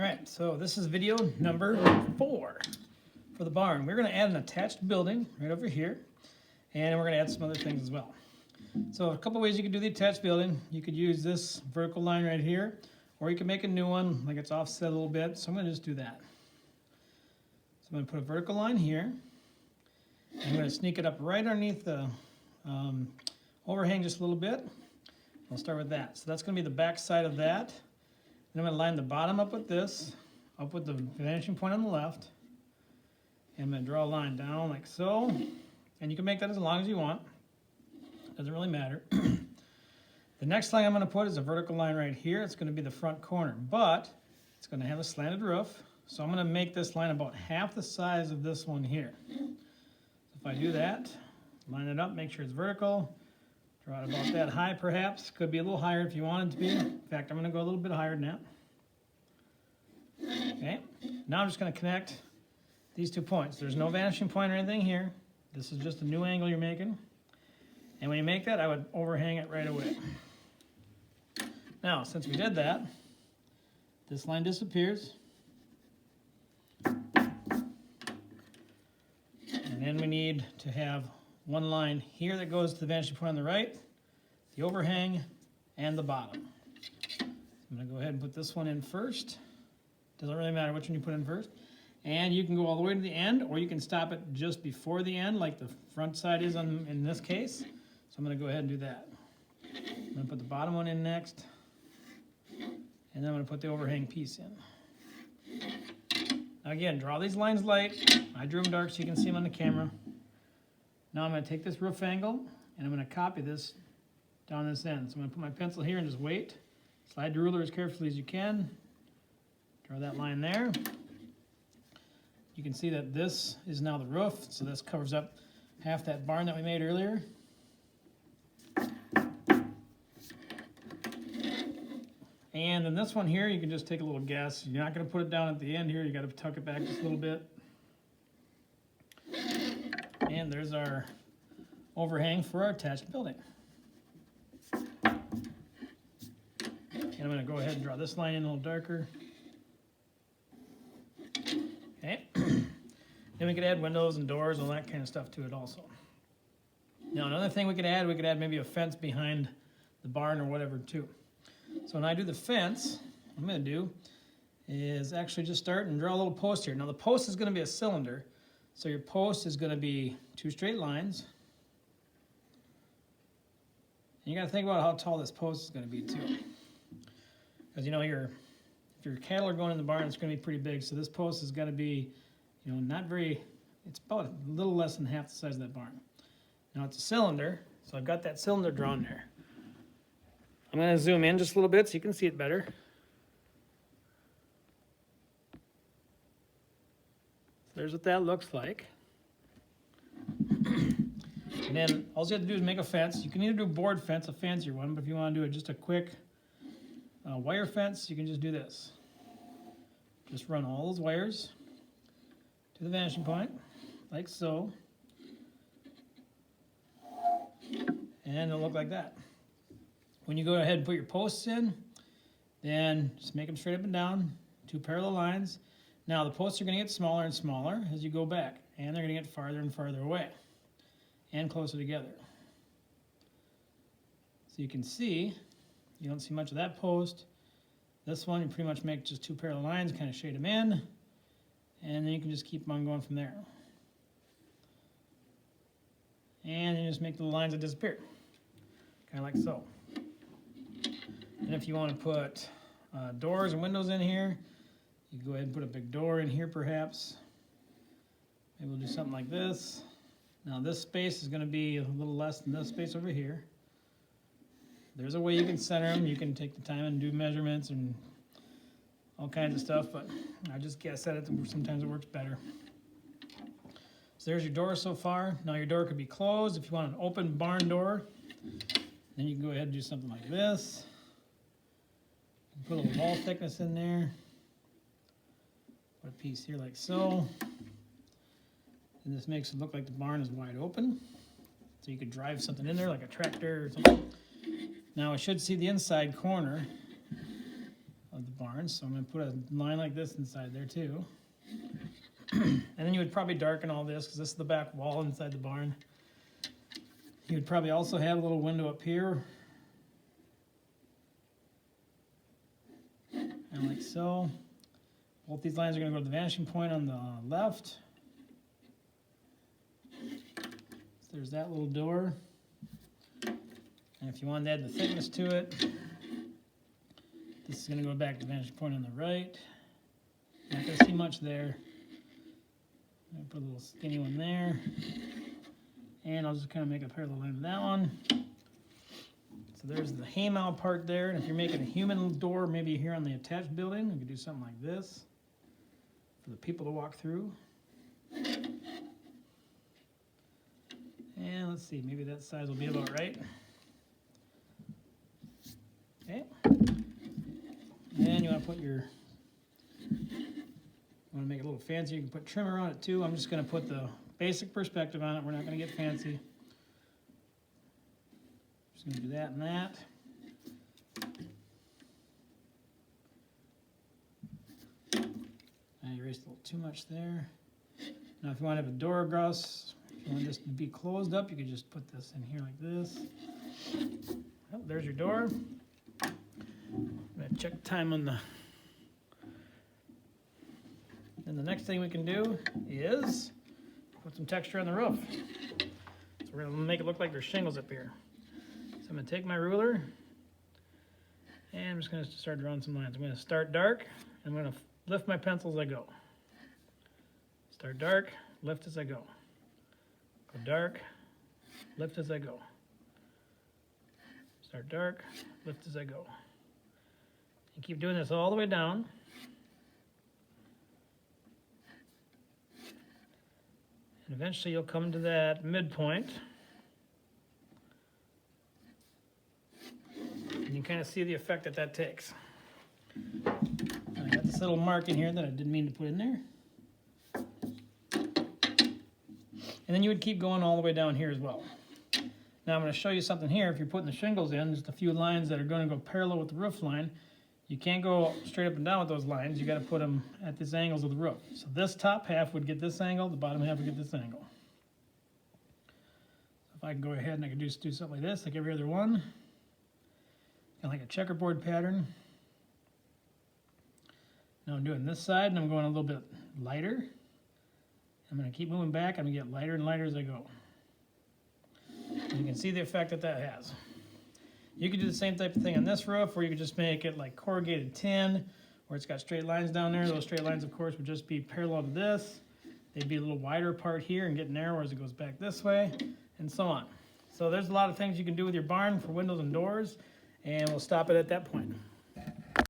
All right, so this is video number 4 for the barn. We're going to add an attached building right over here, and we're going to add some other things as well. So a couple ways you could do the attached building. You could use this vertical line right here, or you can make a new one, like it's offset a little bit. So I'm going to just do that. So I'm going to put a vertical line here. I'm going to sneak it up right underneath the overhang just a little bit. I'll start with that. So that's going to be the back side of that. Then I'm going to line the bottom up with this, up with the vanishing point on the left. And I'm going to draw a line down like so. And you can make that as long as you want. Doesn't really matter. The next line I'm going to put is a vertical line right here. It's going to be the front corner, but it's going to have a slanted roof. So I'm going to make this line about half the size of this one here. So if I do that, line it up, make sure it's vertical. Draw it about that high perhaps. Could be a little higher if you want it to be. In fact, I'm going to go a little bit higher than that. Okay, now I'm just going to connect these 2 points. There's no vanishing point or anything here. This is just a new angle you're making. And when you make that, I would overhang it right away. Now, since we did that, this line disappears. And then we need to have one line here that goes to the vanishing point on the right, the overhang, and the bottom. I'm going to go ahead and put this one in first. Doesn't really matter which one you put in first. And you can go all the way to the end, or you can stop it just before the end, like the front side is in this case. So I'm going to go ahead and do that. I'm going to put the bottom one in next. And then I'm going to put the overhang piece in. Now again, draw these lines light. I drew them dark so you can see them on the camera. Now I'm going to take this roof angle, and I'm going to copy this down this end. So I'm going to put my pencil here and just wait. Slide the ruler as carefully as you can. Draw that line there. You can see that this is now the roof, so this covers up half that barn that we made earlier. And then this one here, you can just take a little guess. You're not going to put it down at the end here. You got to tuck it back just a little bit. And there's our overhang for our attached building. And I'm going to go ahead and draw this line in a little darker. Okay. Then we could add windows and doors and all that kind of stuff to it also. Now another thing we could add maybe a fence behind the barn or whatever too. So when I do the fence, what I'm going to do is actually just start and draw a little post here. Now the post is going to be a cylinder. So your post is going to be 2 straight lines. And you got to think about how tall this post is going to be too. Because you know if your cattle are going in the barn, it's going to be pretty big. So this post is going to be, you know, not very, it's about a little less than half the size of that barn. Now it's a cylinder, so I've got that cylinder drawn there. I'm going to zoom in just a little bit so you can see it better. There's what that looks like. And then all you have to do is make a fence. You can either do a board fence, a fancier one, but if you want to do it just a quick wire fence, you can just do this. Just run all those wires to the vanishing point, like so. And it'll look like that. When you go ahead and put your posts in, then just make them straight up and down, 2 parallel lines. Now the posts are going to get smaller and smaller as you go back, and they're going to get farther and farther away and closer together. So you can see, you don't see much of that post. This one, you pretty much make just 2 parallel lines, kind of shade them in, and then you can just keep on going from there. And you just make the lines that disappear, kind of like so. And if you want to put doors and windows in here, you can go ahead and put a big door in here perhaps. Maybe we'll do something like this. Now this space is going to be a little less than this space over here. There's a way you can center them. You can take the time and do measurements and all kinds of stuff, but I just guess at it, sometimes it works better. So there's your door so far. Now your door could be closed. If you want an open barn door, then you can go ahead and do something like this. Put a little wall thickness in there. Put a piece here like so. And this makes it look like the barn is wide open. So you could drive something in there like a tractor or something. Now I should see the inside corner of the barn, so I'm going to put a line like this inside there too. And then you would probably darken all this because this is the back wall inside the barn. You would probably also have a little window up here, and like so. Both these lines are going to go to the vanishing point on the left. So there's that little door. And if you want to add the thickness to it, this is going to go back to the vanishing point on the right. Not going to see much there. I'm going to put a little skinny one there. And I'll just kind of make a parallel line with that one. So there's the haymow part there. And if you're making a human door, maybe here on the attached building, you could do something like this for the people to walk through. And let's see, maybe that size will be about right. Okay. And you want to put your, want to make it a little fancy, you can put trimmer on it too. I'm just going to put the basic perspective on it. We're not going to get fancy. Just going to do that and that. I erased a little too much there. Now if you want to have a door across, if you want this to be closed up, you could just put this in here like this. Oh, there's your door. I'm going to check time on the... And the next thing we can do is put some texture on the roof. So we're going to make it look like there's shingles up here. So I'm going to take my ruler and I'm just going to start drawing some lines. I'm going to start dark and I'm going to lift my pencil as I go. Start dark, lift as I go. Go dark, lift as I go. Start dark, lift as I go. And keep doing this all the way down. And eventually you'll come to that midpoint. And you kind of see the effect that that takes. I got this little mark in here that I didn't mean to put in there. And then you would keep going all the way down here as well. Now I'm going to show you something here. If you're putting the shingles in, just a few lines that are going to go parallel with the roof line. You can't go straight up and down with those lines. You got to put them at these angles of the roof. So this top half would get this angle, the bottom half would get this angle. So if I can go ahead and I can just do something like this, like every other one. Kind of like a checkerboard pattern. Now I'm doing this side and I'm going a little bit lighter. I'm going to keep moving back. I'm going to get lighter and lighter as I go. And you can see the effect that that has. You could do the same type of thing on this roof, or you could just make it like corrugated tin, where it's got straight lines down there. Those straight lines, of course, would just be parallel to this. They'd be a little wider apart here and get narrower as it goes back this way, and so on. So there's a lot of things you can do with your barn for windows and doors, and we'll stop it at that point.